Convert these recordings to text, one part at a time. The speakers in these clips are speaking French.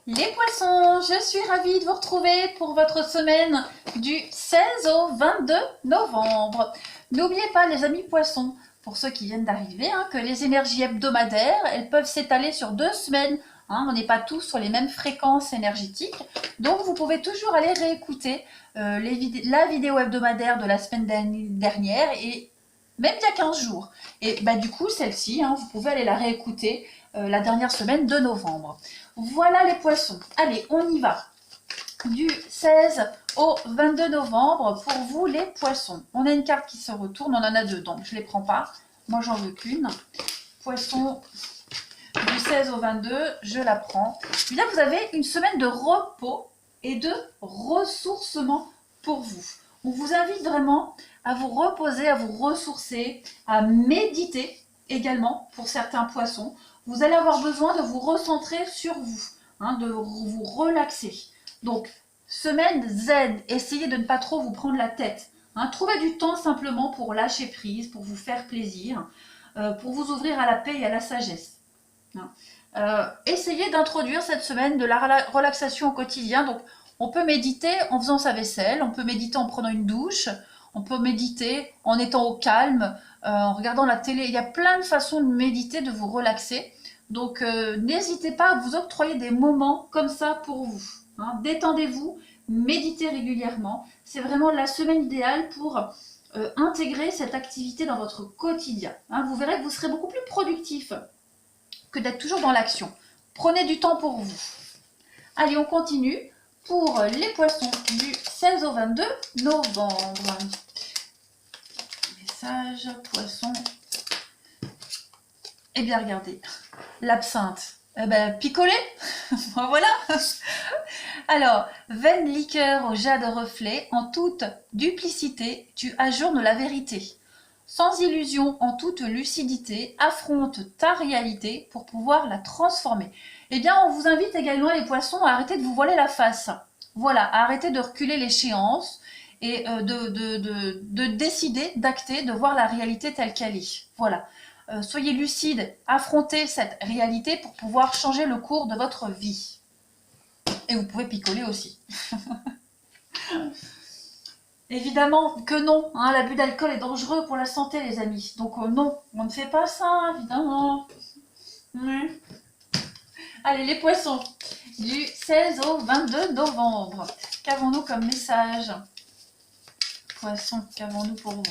Les poissons, je suis ravie de vous retrouver pour votre semaine du 16 au 22 novembre. N'oubliez pas les amis poissons, pour ceux qui viennent d'arriver, que les énergies hebdomadaires, elles peuvent s'étaler sur 2 semaines. On n'est pas tous sur les mêmes fréquences énergétiques, donc vous pouvez toujours aller réécouter la vidéo hebdomadaire de la semaine dernière et même il y a 15 jours. Et du coup, celle-ci, vous pouvez aller la réécouter la dernière semaine de novembre. Voilà les poissons. Allez, on y va. Du 16 au 22 novembre pour vous les poissons. On a une carte qui se retourne, on en a deux, donc je ne les prends pas. Moi, j'en veux qu'une. Poisson du 16 au 22, je la prends. Puis là, vous avez une semaine de repos et de ressourcement pour vous. On vous invite vraiment à vous reposer, à vous ressourcer, à méditer également pour certains poissons. Vous allez avoir besoin de vous recentrer sur vous, de vous relaxer. Donc, semaine zen, essayez de ne pas trop vous prendre la tête. Trouvez du temps simplement pour lâcher prise, pour vous faire plaisir, pour vous ouvrir à la paix et à la sagesse. Essayez d'introduire cette semaine de la relaxation au quotidien. Donc, on peut méditer en faisant sa vaisselle, on peut méditer en prenant une douche, on peut méditer en étant au calme, en regardant la télé. Il y a plein de façons de méditer, de vous relaxer. Donc, n'hésitez pas à vous octroyer des moments comme ça pour vous. Détendez-vous, méditez régulièrement. C'est vraiment la semaine idéale pour intégrer cette activité dans votre quotidien. Vous verrez que vous serez beaucoup plus productif que d'être toujours dans l'action. Prenez du temps pour vous. Allez, on continue pour les poissons du 16 au 22 novembre. Message, poisson. Eh bien, regardez, l'absinthe. Picolé. Voilà. Alors, veine liqueur au jade reflet, en toute duplicité, tu ajournes la vérité. Sans illusion, en toute lucidité, affronte ta réalité pour pouvoir la transformer. Eh bien, on vous invite également, les poissons, à arrêter de vous voiler la face. Voilà, à arrêter de reculer l'échéance et de décider, d'acter, de voir la réalité telle qu'elle est. Voilà. Soyez lucide, affrontez cette réalité pour pouvoir changer le cours de votre vie. Et vous pouvez picoler aussi. Évidemment que non, l'abus d'alcool est dangereux pour la santé, les amis. Donc non, on ne fait pas ça, évidemment. Allez, les poissons, du 16 au 22 novembre. Qu'avons-nous comme message? Poissons, qu'avons-nous pour vous?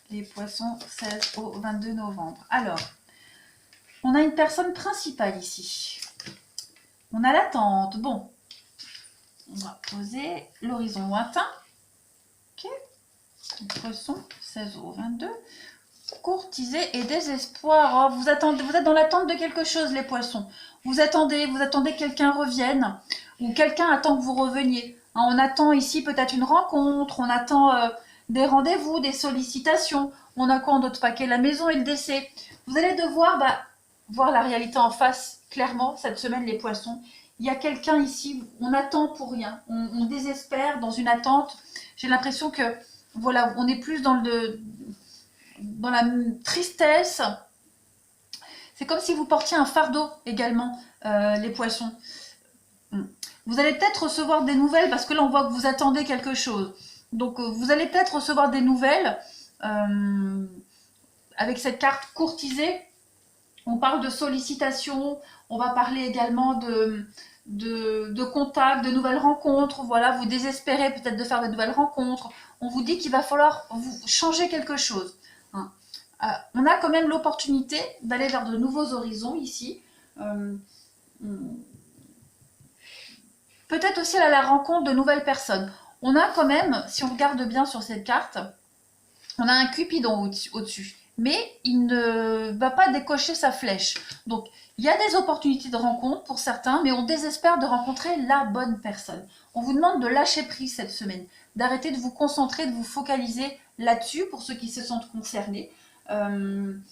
Les poissons, 16 au 22 novembre. Alors, on a une personne principale ici. On a l'attente. Bon, on va poser l'horizon lointain. Ok. Poisson, 16 au 22. Courtisé et désespoir. Oh, vous êtes dans l'attente de quelque chose, les poissons. Vous attendez que quelqu'un revienne. Ou quelqu'un attend que vous reveniez. On attend ici peut-être une rencontre. On attend des rendez-vous, des sollicitations. On a quoi en d'autres paquets? La maison et le décès. Vous allez devoir voir la réalité en face, clairement, cette semaine, les poissons. Il y a quelqu'un ici, on attend pour rien. On désespère dans une attente. J'ai l'impression que, voilà, on est plus dans la tristesse. C'est comme si vous portiez un fardeau également, les poissons. Vous allez peut-être recevoir des nouvelles, parce que là, on voit que vous attendez quelque chose. Donc, vous allez peut-être recevoir des nouvelles avec cette carte courtisée. On parle de sollicitation, on va parler également de contacts, de nouvelles rencontres. Voilà, vous désespérez peut-être de faire de nouvelles rencontres. On vous dit qu'il va falloir vous changer quelque chose. On a quand même l'opportunité d'aller vers de nouveaux horizons ici. Peut-être aussi à la rencontre de nouvelles personnes. On a quand même, si on regarde bien sur cette carte, on a un Cupidon au-dessus. Mais il ne va pas décocher sa flèche. Donc, il y a des opportunités de rencontre pour certains, mais on désespère de rencontrer la bonne personne. On vous demande de lâcher prise cette semaine, d'arrêter de vous concentrer, de vous focaliser là-dessus pour ceux qui se sentent concernés. Il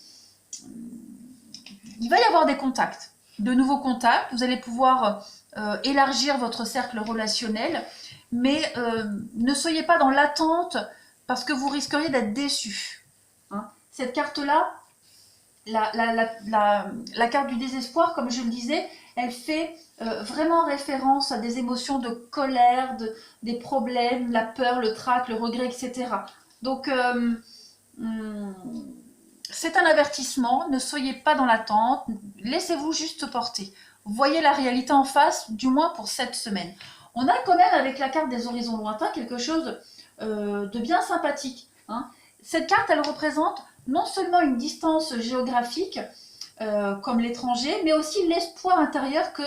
va y avoir des contacts, de nouveaux contacts. Vous allez pouvoir élargir votre cercle relationnel, mais ne soyez pas dans l'attente parce que vous risqueriez d'être déçus. Cette carte-là, la carte du désespoir, comme je le disais, Elle fait vraiment référence à des émotions de colère, des problèmes, la peur, le trac, le regret, etc. Donc, c'est un avertissement, ne soyez pas dans l'attente, laissez-vous juste porter. Voyez la réalité en face, du moins pour cette semaine. On a quand même avec la carte des horizons lointains quelque chose de bien sympathique. Hein. Cette carte, elle représente non seulement une distance géographique, comme l'étranger, mais aussi l'espoir intérieur que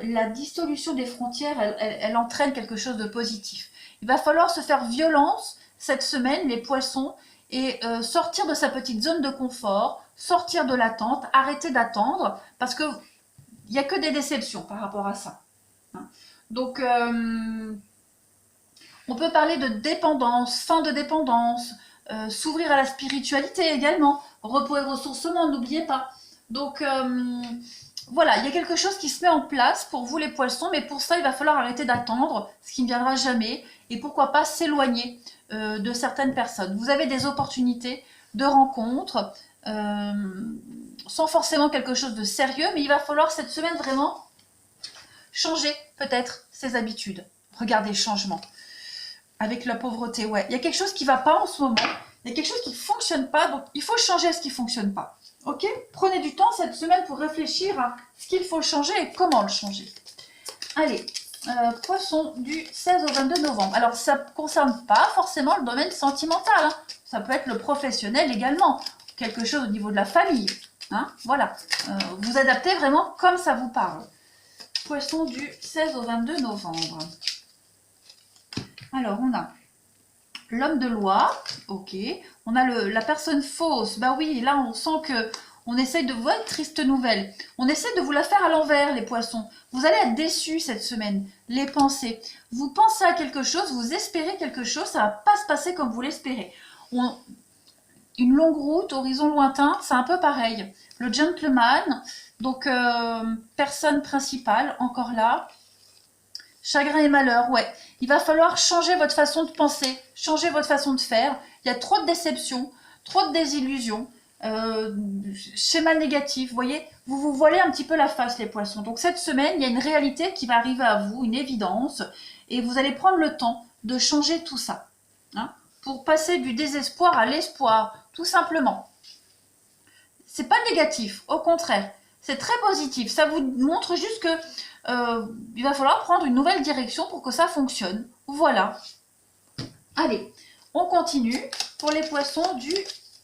la dissolution des frontières, elle entraîne quelque chose de positif. Il va falloir se faire violence cette semaine, les poissons, et sortir de sa petite zone de confort, sortir de l'attente, arrêter d'attendre, parce que il n'y a que des déceptions par rapport à ça. Hein. Donc, on peut parler de dépendance, fin de dépendance, s'ouvrir à la spiritualité également, repos et ressourcement, n'oubliez pas. Donc, voilà, il y a quelque chose qui se met en place pour vous les poissons, mais pour ça, il va falloir arrêter d'attendre, ce qui ne viendra jamais, et pourquoi pas s'éloigner de certaines personnes. Vous avez des opportunités de rencontres, sans forcément quelque chose de sérieux, mais il va falloir cette semaine vraiment changer peut-être ses habitudes. Regardez, changement. Avec la pauvreté, ouais. Il y a quelque chose qui ne va pas en ce moment, il y a quelque chose qui ne fonctionne pas, donc il faut changer ce qui ne fonctionne pas. Ok? Prenez du temps cette semaine pour réfléchir à ce qu'il faut changer et comment le changer. Allez, poisson du 16 au 22 novembre. Alors, ça ne concerne pas forcément le domaine sentimental. Hein. Ça peut être le professionnel également. Quelque chose au niveau de la famille. Hein. Voilà. Vous adaptez vraiment comme ça vous parle. Poisson du 16 au 22 novembre. Alors, on a l'homme de loi, ok. On a la personne fausse. Bah oui, là, on sent que on essaye de vous... triste nouvelle. On essaie de vous la faire à l'envers, les poissons. Vous allez être déçus cette semaine. Les pensées. Vous pensez à quelque chose, vous espérez quelque chose, ça ne va pas se passer comme vous l'espérez. Une longue route, horizon lointain, c'est un peu pareil. Le gentleman, donc personne principale, encore là. Chagrin et malheur, ouais. Il va falloir changer votre façon de penser, changer votre façon de faire. Il y a trop de déceptions, trop de désillusions, schéma négatif, vous voyez. Vous vous voilez un petit peu la face, les poissons. Donc cette semaine, il y a une réalité qui va arriver à vous, une évidence, et vous allez prendre le temps de changer tout ça. Hein, pour passer du désespoir à l'espoir, tout simplement. C'est pas négatif, au contraire. C'est très positif. Ça vous montre juste que il va falloir prendre une nouvelle direction pour que ça fonctionne. Voilà. Allez, on continue pour les poissons du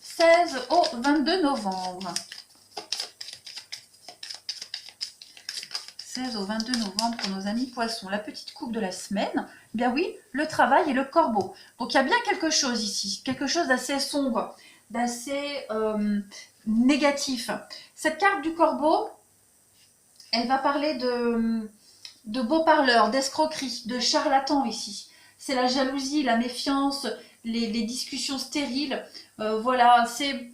16 au 22 novembre. 16 au 22 novembre pour nos amis poissons. La petite coupe de la semaine, eh bien oui, le travail et le corbeau. Donc il y a bien quelque chose ici, quelque chose d'assez sombre, d'assez négatif. Cette carte du corbeau, elle va parler de beaux parleurs, d'escroquerie, de charlatans ici. C'est la jalousie, la méfiance, les discussions stériles. Voilà, c'est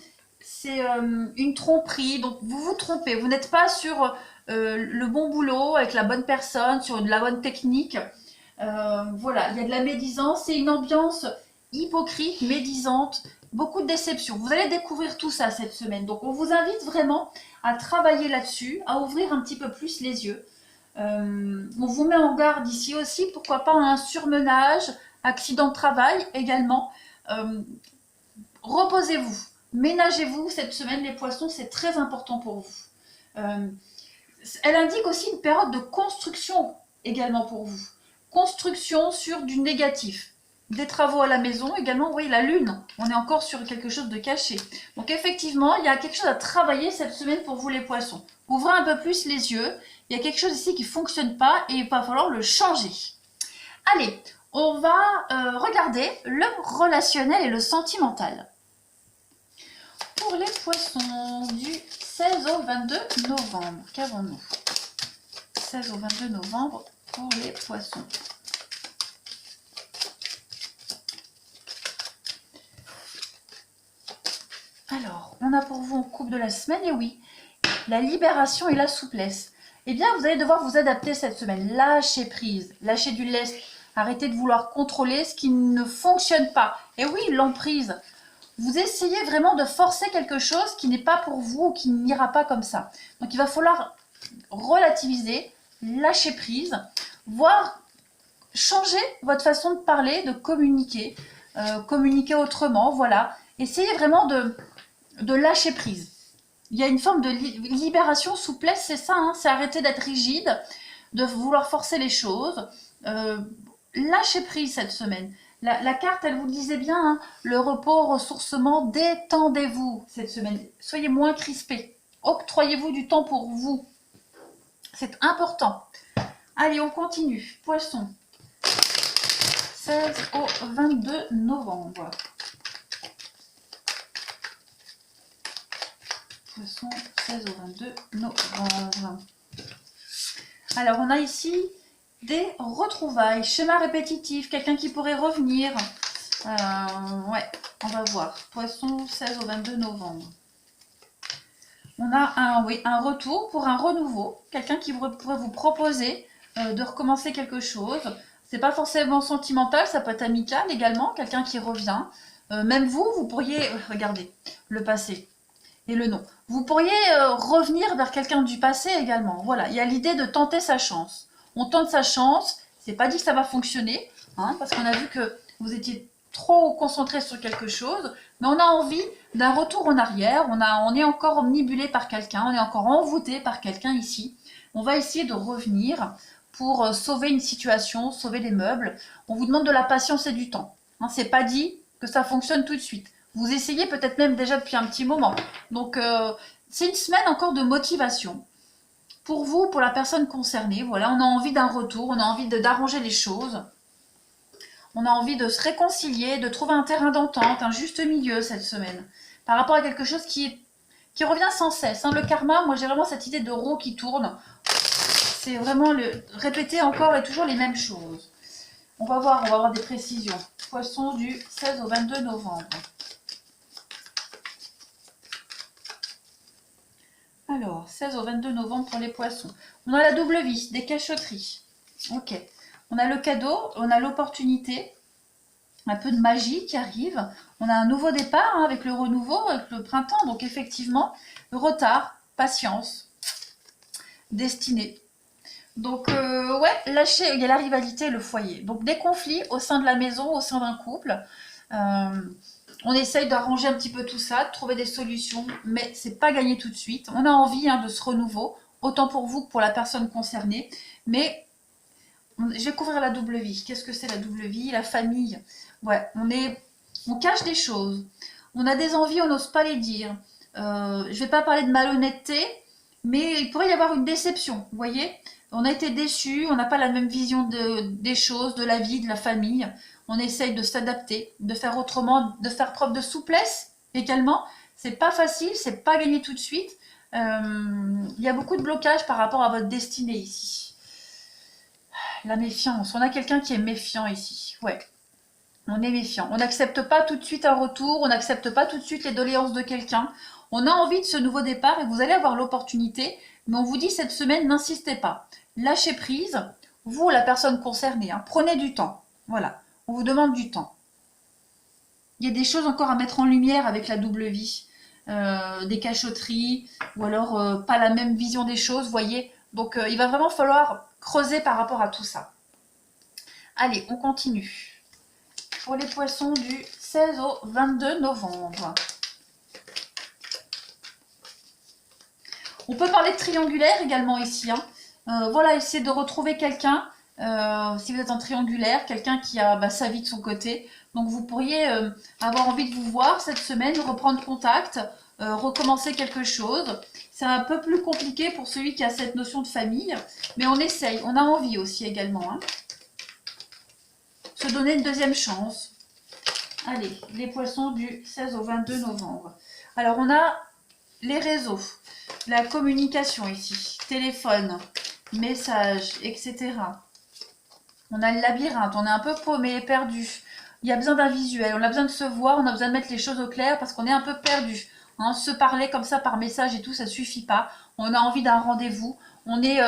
une tromperie. Donc vous vous trompez, vous n'êtes pas sur le bon boulot, avec la bonne personne, sur de la bonne technique. Voilà, il y a de la médisance, c'est une ambiance hypocrite, médisante, beaucoup de déception. Vous allez découvrir tout ça cette semaine. Donc on vous invite vraiment à travailler là-dessus, à ouvrir un petit peu plus les yeux. On vous met en garde ici aussi, pourquoi pas un surmenage, accident de travail également. Reposez-vous, ménagez-vous cette semaine, les poissons, c'est très important pour vous. Elle indique aussi une période de construction également pour vous. Construction sur du négatif. Des travaux à la maison également, vous voyez la lune, on est encore sur quelque chose de caché. Donc effectivement, il y a quelque chose à travailler cette semaine pour vous les poissons. Ouvrez un peu plus les yeux, il y a quelque chose ici qui ne fonctionne pas et il va falloir le changer. Allez, on va regarder le relationnel et le sentimental. Pour les poissons du 16 au 22 novembre, qu'avons-nous? 16 au 22 novembre pour les poissons. Alors, on a pour vous en coupe de la semaine, et oui, la libération et la souplesse. Eh bien, vous allez devoir vous adapter cette semaine. Lâcher prise, lâcher du lest, arrêter de vouloir contrôler ce qui ne fonctionne pas. Et oui, l'emprise. Vous essayez vraiment de forcer quelque chose qui n'est pas pour vous ou qui n'ira pas comme ça. Donc, il va falloir relativiser, lâcher prise, voire changer votre façon de parler, de communiquer, communiquer autrement, voilà. Essayez vraiment de lâcher prise. Il y a une forme de libération, souplesse, c'est ça, hein, c'est arrêter d'être rigide, de vouloir forcer les choses. Lâchez prise cette semaine. La carte, elle vous le disait bien, hein, le repos, ressourcement, détendez-vous cette semaine. Soyez moins crispés. Octroyez-vous du temps pour vous. C'est important. Allez, on continue. Poisson. 16 au 22 novembre. Poisson, 16 au 22 novembre. Alors, on a ici des retrouvailles, schéma répétitif, quelqu'un qui pourrait revenir. Ouais, on va voir. Poisson, 16 au 22 novembre. On a un retour pour un renouveau, quelqu'un qui pourrait vous proposer de recommencer quelque chose. C'est pas forcément sentimental, ça peut être amical également, quelqu'un qui revient. Même vous pourriez, regardez, le passé et le non. Vous pourriez revenir vers quelqu'un du passé également. Voilà, il y a l'idée de tenter sa chance. On tente sa chance, c'est pas dit que ça va fonctionner, hein, parce qu'on a vu que vous étiez trop concentré sur quelque chose, mais on a envie d'un retour en arrière, on est encore omnibulé par quelqu'un, on est encore envoûté par quelqu'un ici. On va essayer de revenir pour sauver une situation, sauver les meubles. On vous demande de la patience et du temps. Hein, c'est pas dit que ça fonctionne tout de suite. Vous essayez peut-être même déjà depuis un petit moment. Donc c'est une semaine encore de motivation. Pour vous, pour la personne concernée, voilà, on a envie d'un retour, on a envie d'arranger les choses. On a envie de se réconcilier, de trouver un terrain d'entente, un juste milieu cette semaine. Par rapport à quelque chose qui revient sans cesse. Hein. Le karma, moi j'ai vraiment cette idée de roue qui tourne. C'est vraiment répéter encore et toujours les mêmes choses. On va voir des précisions. Poisson du 16 au 22 novembre. Alors, 16 au 22 novembre pour les poissons. On a la double vie, des cachotteries. Ok. On a le cadeau, on a l'opportunité, un peu de magie qui arrive. On a un nouveau départ hein, avec le renouveau, avec le printemps. Donc effectivement, retard, patience, destinée. Donc ouais, lâcher, il y a la rivalité, le foyer. Donc des conflits au sein de la maison, au sein d'un couple. On essaye d'arranger un petit peu tout ça, de trouver des solutions, mais c'est pas gagné tout de suite. On a envie hein, de ce renouveau, autant pour vous que pour la personne concernée. Mais je vais couvrir la double vie. Qu'est-ce que c'est la double vie? La famille. Ouais, on cache des choses. On a des envies, on n'ose pas les dire. Je vais pas parler de malhonnêteté, mais il pourrait y avoir une déception. Vous voyez? On a été déçus, on n'a pas la même vision des choses, de la vie, de la famille. On essaye de s'adapter, de faire autrement, de faire preuve de souplesse également. C'est pas facile, c'est pas gagné tout de suite. Il y a beaucoup de blocages par rapport à votre destinée ici. La méfiance. On a quelqu'un qui est méfiant ici. Ouais. On est méfiant. On n'accepte pas tout de suite un retour. On n'accepte pas tout de suite les doléances de quelqu'un. On a envie de ce nouveau départ et vous allez avoir l'opportunité. Mais on vous dit cette semaine, n'insistez pas. Lâchez prise. Vous, la personne concernée, hein, prenez du temps. Voilà. On vous demande du temps. Il y a des choses encore à mettre en lumière avec la double vie. Des cachotteries ou alors pas la même vision des choses, vous voyez. Donc il va vraiment falloir creuser par rapport à tout ça. Allez, on continue. Pour les poissons du 16 au 22 novembre. On peut parler de triangulaire également ici. Hein. Voilà, essayez de retrouver quelqu'un, si vous êtes en triangulaire, quelqu'un qui a sa vie de son côté. Donc vous pourriez avoir envie de vous voir cette semaine, reprendre contact, recommencer quelque chose. C'est un peu plus compliqué pour celui qui a cette notion de famille, mais on essaye, on a envie aussi également. Hein. Se donner une deuxième chance. Allez, les poissons du 16 au 22 novembre. Alors on a les réseaux, la communication ici, téléphone, messages, etc. On a le labyrinthe, on est un peu paumé, perdu. Il y a besoin d'un visuel, on a besoin de se voir, on a besoin de mettre les choses au clair parce qu'on est un peu perdu. Hein, se parler comme ça par message et tout, ça suffit pas. On a envie d'un rendez-vous, on est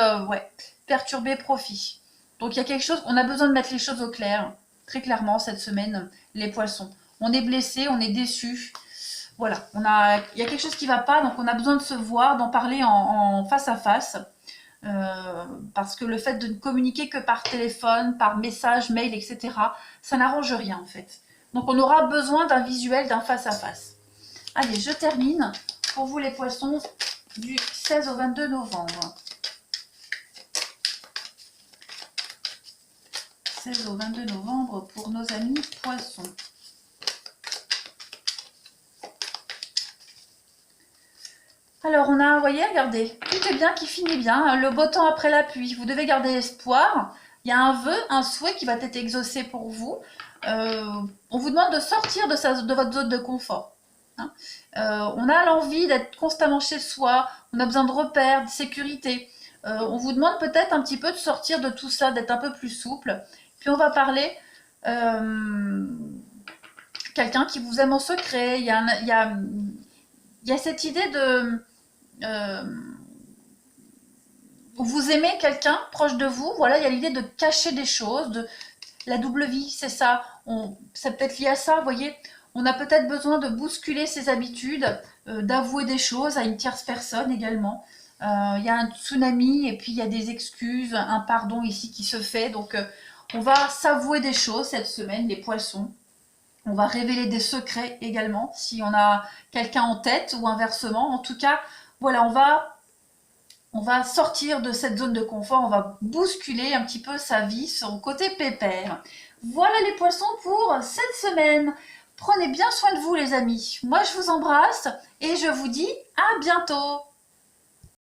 perturbé, profit. Donc il y a quelque chose, on a besoin de mettre les choses au clair, très clairement cette semaine, les poissons. On est blessé, on est déçu. Voilà, il y a quelque chose qui ne va pas, donc on a besoin de se voir, d'en parler en face à face. parce que le fait de ne communiquer que par téléphone, par message, mail, etc., ça n'arrange rien en fait. Donc on aura besoin d'un visuel, d'un face-à-face. Allez, je termine pour vous les poissons du 16 au 22 novembre. 16 au 22 novembre pour nos amis poissons. Alors on a, vous voyez, regardez, tout est bien qui finit bien, le beau temps après la pluie. Vous devez garder espoir. Il y a un vœu, un souhait qui va être exaucé pour vous. On vous demande de sortir de votre zone de confort. Hein. On a l'envie d'être constamment chez soi, on a besoin de repères, de sécurité. On vous demande peut-être un petit peu de sortir de tout ça, d'être un peu plus souple. Puis on va parler quelqu'un qui vous aime en secret. Il y a cette idée de... vous aimez quelqu'un proche de vous, voilà, il y a l'idée de cacher des choses, de la double vie, c'est ça. C'est peut-être lié à ça, vous voyez. On a peut-être besoin de bousculer ses habitudes, d'avouer des choses à une tierce personne également. Il y a un tsunami et puis il y a des excuses, un pardon ici qui se fait. Donc on va s'avouer des choses cette semaine, les poissons. On va révéler des secrets également, si on a quelqu'un en tête ou inversement. En tout cas, voilà, on va sortir de cette zone de confort, on va bousculer un petit peu sa vie, son côté pépère. Voilà les poissons pour cette semaine. Prenez bien soin de vous les amis. Moi je vous embrasse et je vous dis à bientôt.